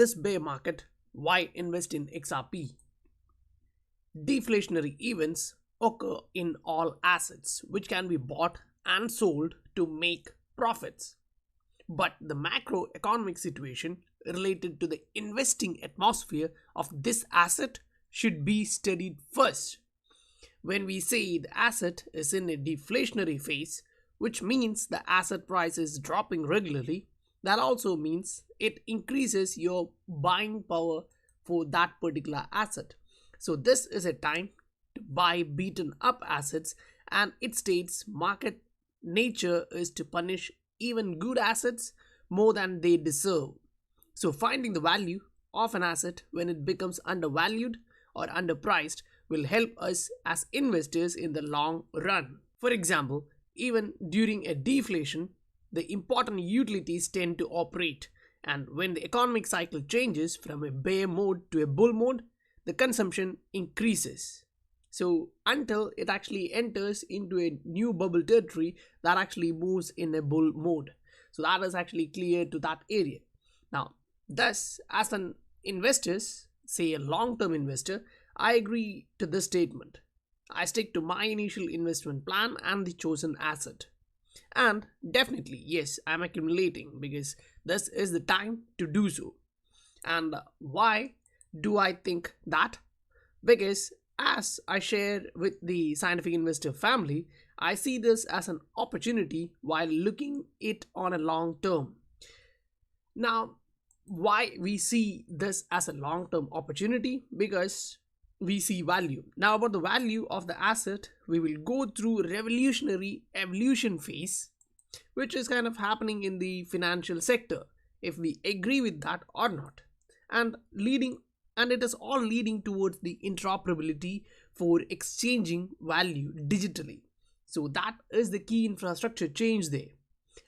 this bear market, why invest in XRP? Deflationary events occur in all assets which can be bought and sold to make profits. But the macroeconomic situation related to the investing atmosphere of this asset should be studied first. When we say the asset is in a deflationary phase, which means the asset price is dropping regularly, that also means it increases your buying power for that particular asset. So this is a time to buy beaten up assets, and it states market nature is to punish even good assets more than they deserve. So finding the value of an asset when it becomes undervalued or underpriced will help us as investors in the long run. For example, even during a deflation, the important utilities tend to operate, and when the economic cycle changes from a bear mode to a bull mode, the consumption increases. So until it actually enters into a new bubble territory that actually moves in a bull mode. So that is actually clear to that area. Now, thus, as an investor, say a long-term investor, I agree to this statement. I stick to my initial investment plan and the chosen asset. And definitely, yes, I'm accumulating because this is the time to do so. And why do I think that? Because as I share with the scientific investor family, I see this as an opportunity while looking it on a long term. Now, why we see this as a long term opportunity? Because we see value. Now, about the value of the asset, we will go through revolutionary evolution phase, which is kind of happening in the financial sector, if we agree with that or not. And it is all leading towards the interoperability for exchanging value digitally. So that is the key infrastructure change there.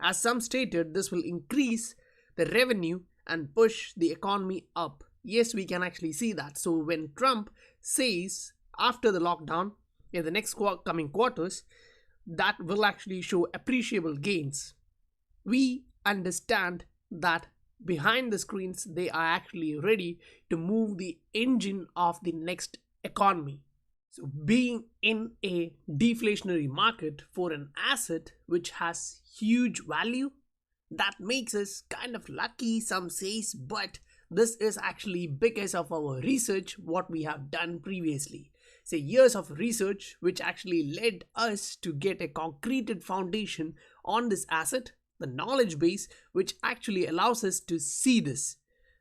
As some stated, this will increase the revenue and push the economy up. Yes, we can actually see that. So when Trump says after the lockdown in the next coming quarters, that will actually show appreciable gains. We understand that behind the screens they are actually ready to move the engine of the next economy. So being in a deflationary market for an asset which has huge value, that makes us kind of lucky, some says, but this is actually because of our research what we have done previously. Say years of research which actually led us to get a concreted foundation on this asset, the knowledge base which actually allows us to see this.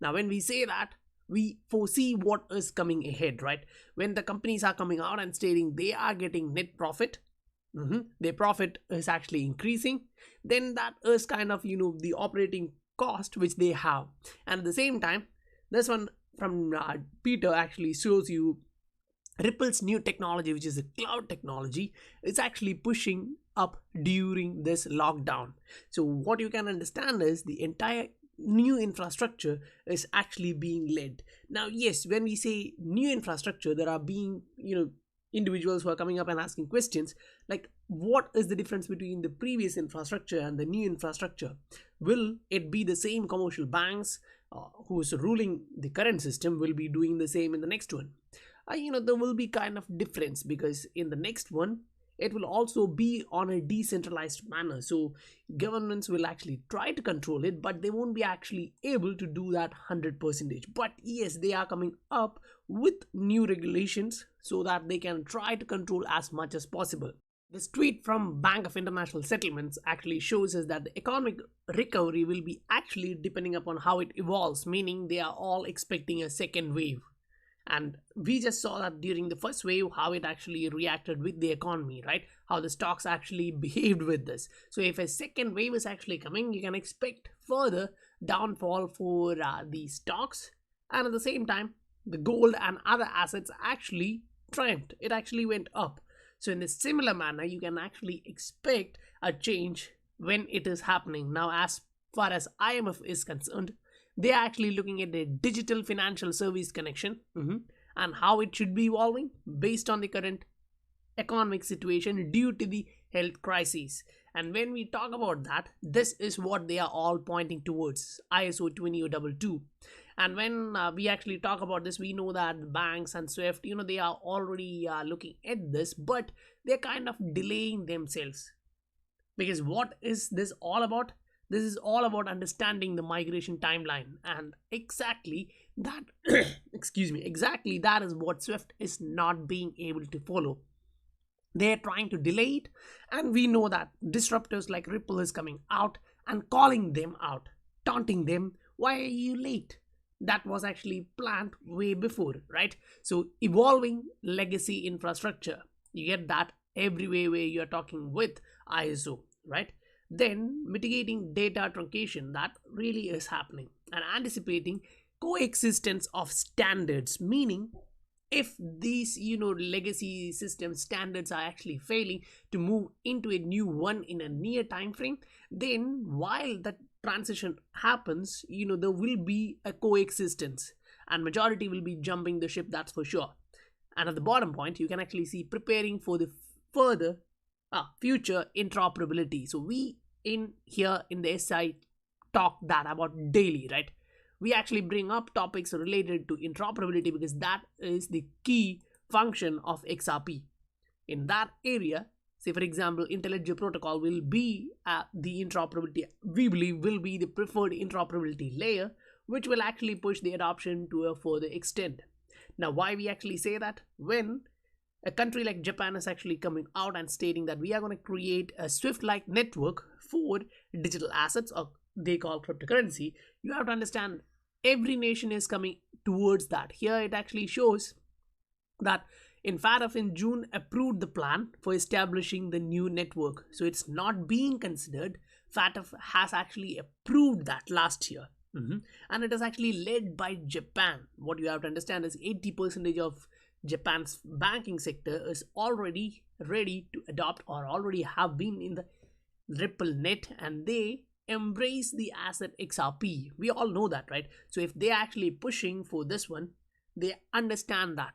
Now when we say that, we foresee what is coming ahead, right? When the companies are coming out and stating they are getting net profit, their profit is actually increasing, then that is kind of the operating cost which they have. And at the same time, this one from Peter actually shows you Ripple's new technology, which is a cloud technology, is actually pushing up during this lockdown. So what you can understand is the entire new infrastructure is actually being led. Now, yes, when we say new infrastructure, there are being, individuals who are coming up and asking questions like, what is the difference between the previous infrastructure and the new infrastructure? Will it be the same commercial banks who's ruling the current system will be doing the same in the next one? There will be kind of difference because in the next one, it will also be on a decentralized manner. So governments will actually try to control it, but they won't be actually able to do that 100%. But yes, they are coming up with new regulations so that they can try to control as much as possible. This tweet from Bank of International Settlements actually shows us that the economic recovery will be actually depending upon how it evolves, meaning they are all expecting a second wave. And we just saw that during the first wave, how it actually reacted with the economy, right? How the stocks actually behaved with this. So if a second wave is actually coming, you can expect further downfall for the stocks. And at the same time, the gold and other assets actually triumphed. It actually went up. So in a similar manner, you can actually expect a change when it is happening. Now, as far as IMF is concerned, they are actually looking at the digital financial service connection and how it should be evolving based on the current economic situation due to the health crisis. And when we talk about that, this is what they are all pointing towards, ISO 20022. And when we actually talk about this, we know that the banks and Swift, they are already looking at this, but they're kind of delaying themselves. Because what is this all about? This is all about understanding the migration timeline, and exactly that, excuse me, exactly that is what Swift is not being able to follow. They're trying to delay it, and we know that disruptors like Ripple is coming out and calling them out, taunting them, why are you late? That was actually planned way before, right? So evolving legacy infrastructure, you get that everywhere where you're talking with ISO, right? Then mitigating data truncation, that really is happening, and anticipating coexistence of standards, meaning if these legacy system standards are actually failing to move into a new one in a near time frame, then while that transition happens, there will be a coexistence, and majority will be jumping the ship, that's for sure. And at the bottom point, you can actually see preparing for the further future interoperability. So we in here in the SI talk that about daily, right? We actually bring up topics related to interoperability because that is the key function of XRP. In that area, say for example, IntelliJ protocol will be the interoperability, we believe will be the preferred interoperability layer, which will actually push the adoption to a further extent. Now, why we actually say that? When a country like Japan is actually coming out and stating that we are going to create a Swift-like network for digital assets, or they call cryptocurrency, you have to understand every nation is coming towards that. Here it actually shows that in FATF in June approved the plan for establishing the new network. So it's not being considered. FATF has actually approved that last year. And it is actually led by Japan. What you have to understand is 80% of Japan's banking sector is already ready to adopt or already have been in the Ripple net, and they embrace the asset XRP. We all know that, right? So if they're actually pushing for this one, they understand that.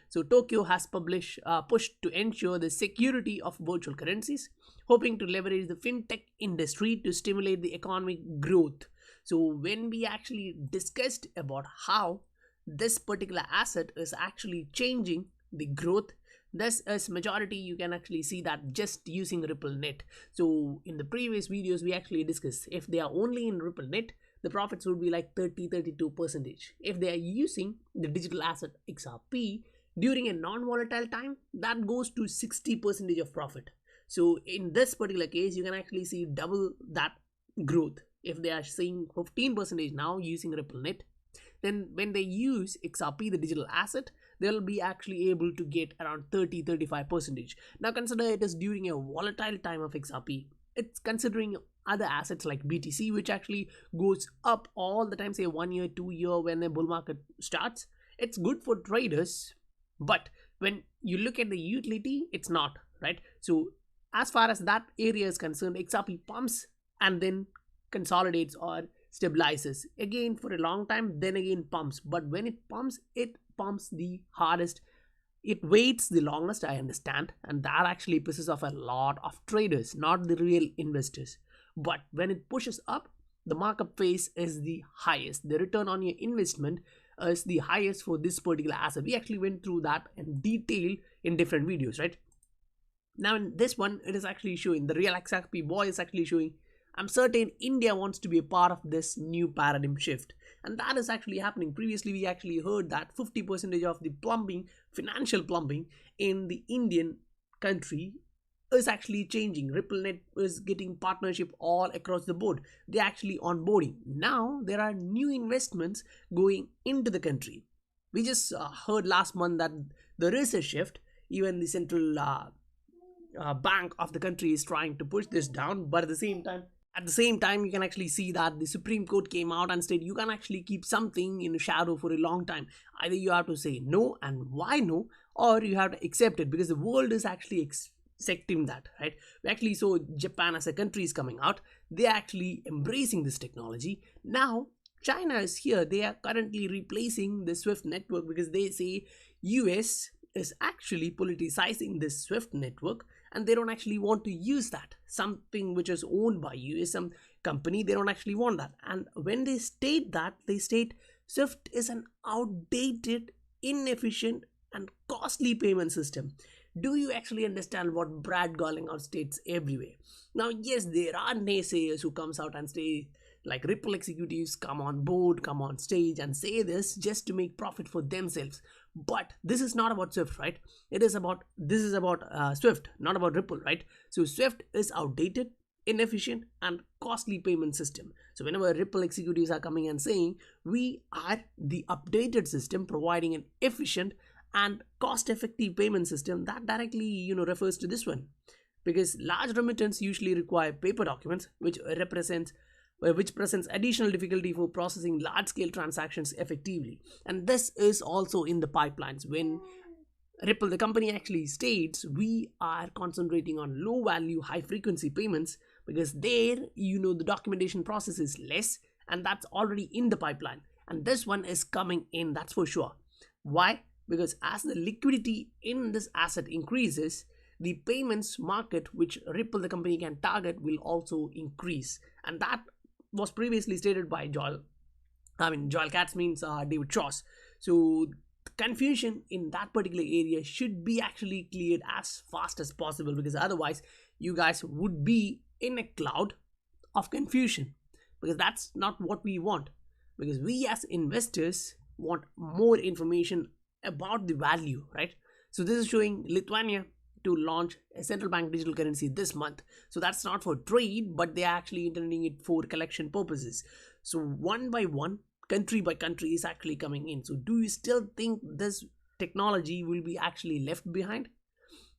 So Tokyo has pushed to ensure the security of virtual currencies, hoping to leverage the fintech industry to stimulate the economic growth. So when we actually discussed about how this particular asset is actually changing the growth, this is majority, you can actually see that just using RippleNet. So in the previous videos we actually discussed, if they are only in RippleNet, the profits would be like 32%. If they are using the digital asset XRP during a non-volatile time, that goes to 60% of profit. So in this particular case, you can actually see double that growth. If they are seeing 15% now using RippleNet, then when they use XRP, the digital asset, they'll be actually able to get around 30-35%. Now consider it is during a volatile time of XRP. It's considering other assets like BTC, which actually goes up all the time, say 1 year, 2 year, when the bull market starts. It's good for traders, but when you look at the utility, it's not, right? So as far as that area is concerned, XRP pumps and then consolidates or stabilizes again for a long time, then again pumps. But when it pumps the hardest, it waits the longest, I understand, and that actually pisses off a lot of traders, not the real investors. But when it pushes up, the markup phase is the highest, the return on your investment is the highest for this particular asset. We actually went through that in detail in different videos, right? Now in this one, it is actually showing, the real XRP boy is actually showing, I'm certain India wants to be a part of this new paradigm shift. And that is actually happening. Previously, we actually heard that 50% of the plumbing, financial plumbing in the Indian country is actually changing. RippleNet is getting partnership all across the board. They're actually onboarding. Now, there are new investments going into the country. We just heard last month that there is a shift. Even the central bank of the country is trying to push this down, but at the same time, you can actually see that the Supreme Court came out and said you can actually keep something in shadow for a long time. Either you have to say no, and why no, or you have to accept it, because the world is actually accepting that, right? We actually saw Japan as a country is coming out. They're actually embracing this technology. Now, China is here. They are currently replacing the SWIFT network because they say US is actually politicizing this SWIFT network, and they don't actually want to use that. Something which is owned by US, some company, they don't actually want that. And when they state that, they state Swift is an outdated, inefficient, and costly payment system. Do you actually understand what Brad Garlinghouse states everywhere? Now, yes, there are naysayers who comes out and say like Ripple executives come on board, come on stage and say this just to make profit for themselves. But this is not about Swift, right? This is about Swift, not about Ripple, right? So Swift is outdated, inefficient, and costly payment system. So whenever Ripple executives are coming and saying we are the updated system providing an efficient and cost-effective payment system, that directly refers to this one, because large remittance usually require paper documents, which presents additional difficulty for processing large-scale transactions effectively. And this is also in the pipelines. When Ripple, the company, actually states we are concentrating on low-value, high-frequency payments because there, the documentation process is less, and that's already in the pipeline. And this one is coming in, that's for sure. Why? Because as the liquidity in this asset increases, the payments market which Ripple, the company, can target will also increase. And that was previously stated by Joel Katz means David Strauss. So confusion in that particular area should be actually cleared as fast as possible, because otherwise you guys would be in a cloud of confusion, because that's not what we want. Because we as investors want more information about the value, right? So this is showing Lithuania to launch a central bank digital currency this month. So that's not for trade, but they're actually intending it for collection purposes. So one by one, country by country is actually coming in. So do you still think this technology will be actually left behind?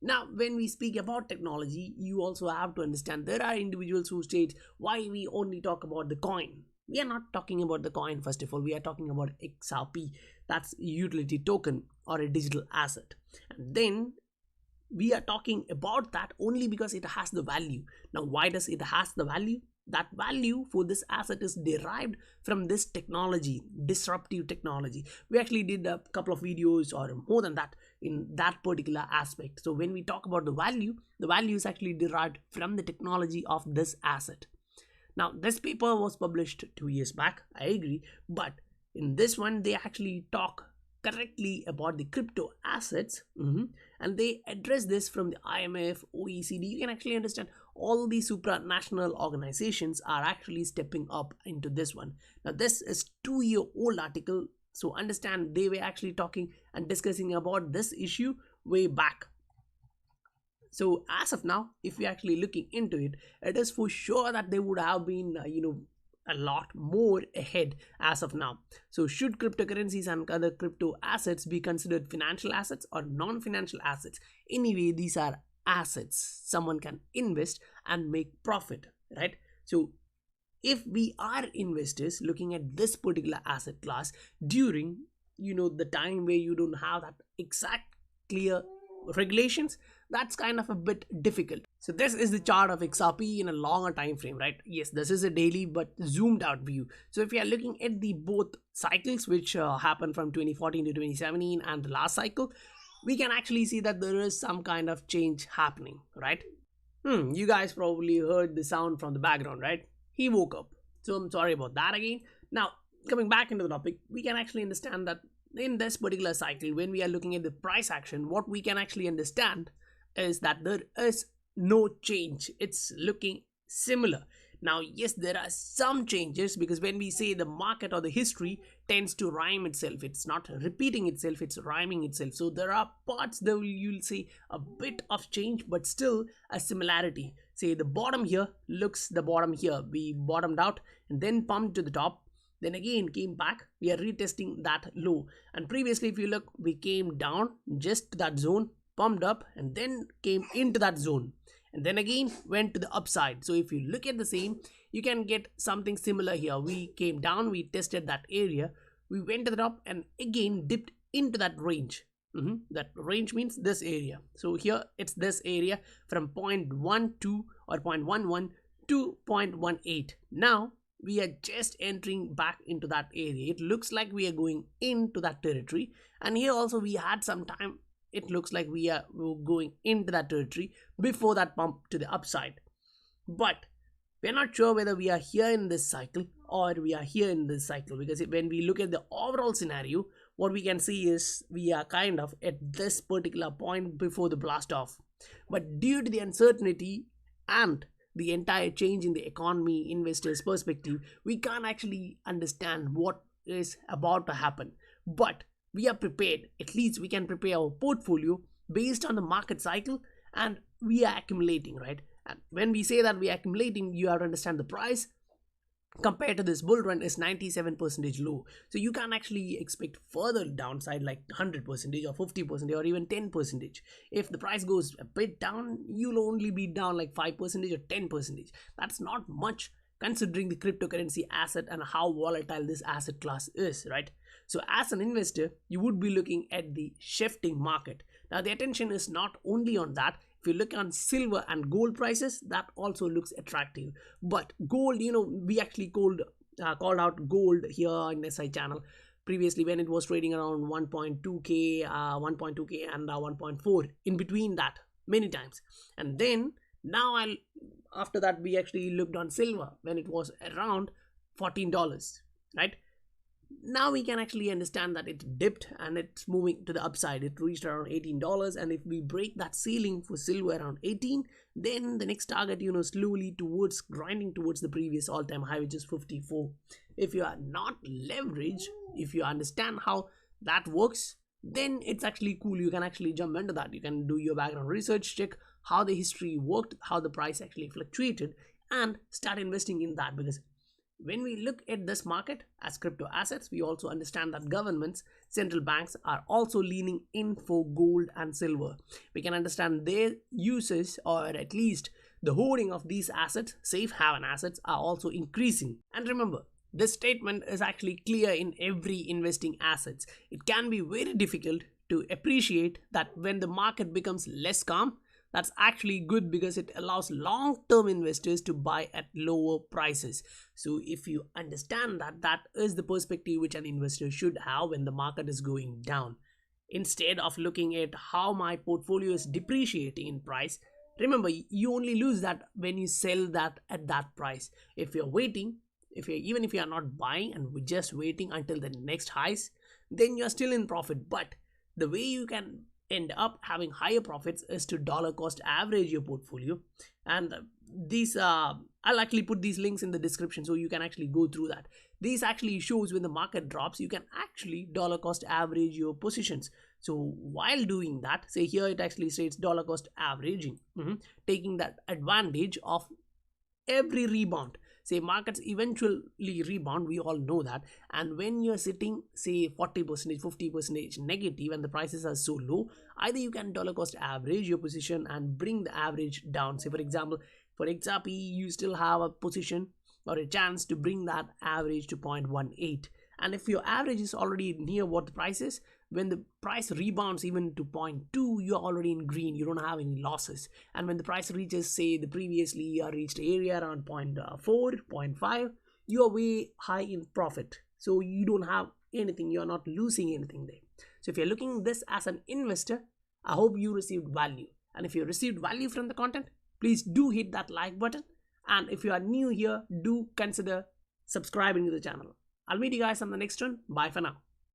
Now, when we speak about technology, you also have to understand there are individuals who state why we only talk about the coin. We are not talking about the coin, first of all. We are talking about XRP. That's a utility token or a digital asset. And then we are talking about that only because it has the value. Now, why does it has the value? That value for this asset is derived from this technology, disruptive technology. We actually did a couple of videos or more than that in that particular aspect. So when we talk about the value is actually derived from the technology of this asset. Now, this paper was published 2 years back, I agree, but in this one, they actually talk correctly about the crypto assets, and they address this from the IMF, OECD. You can actually understand all these supranational organizations are actually stepping up into this one. Now, this is 2-year-old article, so understand they were actually talking and discussing about this issue way back. So as of now, if you're actually looking into it, it is for sure that they would have been, a lot more ahead as of now. So should cryptocurrencies and other crypto assets be considered financial assets or non-financial assets? Anyway, these are assets someone can invest and make profit, right? So if we are investors looking at this particular asset class during the time where you don't have that exact clear regulations, that's kind of a bit difficult. So this is the chart of XRP in a longer time frame, right? Yes, this is a daily but zoomed out view. So if you are looking at the both cycles which happened from 2014 to 2017 and the last cycle, we can actually see that there is some kind of change happening, right? You guys probably heard the sound from the background, right? He woke up. So I'm sorry about that again. Now, coming back into the topic, we can actually understand that in this particular cycle, when we are looking at the price action, what we can actually understand is that there is no change. It's looking similar. Now, yes, there are some changes, because when we say the market or the history tends to rhyme itself, it's not repeating itself, it's rhyming itself. So there are parts that you'll see a bit of change, but still a similarity. Say the bottom here looks the bottom here. We bottomed out and then pumped to the top. Then again came back. We are retesting that low. And previously, if you look, we came down just to that zone, pumped up, and then came into that zone. And then again went to the upside. So if you look at the same, you can get something similar here. We came down, we tested that area, we went to the top and again dipped into that range. That range means this area. So here it's this area from 0.12 or 0.11 to 0.18. Now we are just entering back into that area. It looks like we are going into that territory, and here also we had some time. It looks like we are going into that territory before that pump to the upside. But We're not sure whether we are here in this cycle or we are here in this cycle, because when we look at the overall scenario, what we can see is we are kind of at this particular point before the blast off. But due to the uncertainty and the entire change in the economy, investors' perspective, we can't actually understand what is about to happen. But we are prepared. At least we can prepare our portfolio based on the market cycle, and we are accumulating, right? And when we say that we are accumulating, you have to understand the price compared to this bull run is 97% low. So you can actually expect further downside like 100% or 50% or even 10%. If the price goes a bit down, you'll only be down like 5% or 10%. That's not much considering the cryptocurrency asset and how volatile this asset class is, right? So as an investor, you would be looking at the shifting market. Now the attention is not only on that. If you look on silver and gold prices, that also looks attractive. But gold, we actually called out gold here in SI channel previously when it was trading around 1.2k, 1.2k and 1.4 in between that many times. And then now after that we actually looked on silver when it was around $14, right? Now we can actually understand that it dipped and it's moving to the upside. It reached around $18, and if we break that ceiling for silver around 18, then the next target, slowly towards grinding towards the previous all-time high, which is 54. If you are not leveraged, if you understand how that works, then it's actually cool. You can actually jump into that. You can do your background research, check how the history worked, how the price actually fluctuated, and start investing in that. Because when we look at this market as crypto assets, we also understand that governments, central banks are also leaning in for gold and silver. We can understand their uses, or at least the hoarding of these assets, safe haven assets, are also increasing. And remember, this statement is actually clear in every investing assets. It can be very difficult to appreciate that when the market becomes less calm. That's actually good because it allows long-term investors to buy at lower prices. So if you understand that, that is the perspective which an investor should have when the market is going down. Instead of looking at how my portfolio is depreciating in price, remember, you only lose that when you sell that at that price. If you're waiting, even if you are not buying and we're just waiting until the next highs, then you're still in profit. But the way you can end up having higher profits is to dollar cost average your portfolio. And these I'll actually put these links in the description so you can actually go through that. This actually shows when the market drops, you can actually dollar cost average your positions. So while doing that, say here it actually states dollar cost averaging, taking that advantage of every rebound. Say markets eventually rebound, we all know that. And when you're sitting, say 40%, 50% negative and the prices are so low, either you can dollar cost average your position and bring the average down. Say for example, for XRP, you still have a position or a chance to bring that average to 0.18. And if your average is already near what the price is, when the price rebounds even to 0.2, you're already in green, you don't have any losses. And when the price reaches, say the previously reached area around 0.4, 0.5, you're way high in profit. So you don't have anything, you're not losing anything there. So if you're looking at this as an investor, I hope you received value. And if you received value from the content, please do hit that like button. And if you are new here, do consider subscribing to the channel. I'll meet you guys on the next one. Bye for now.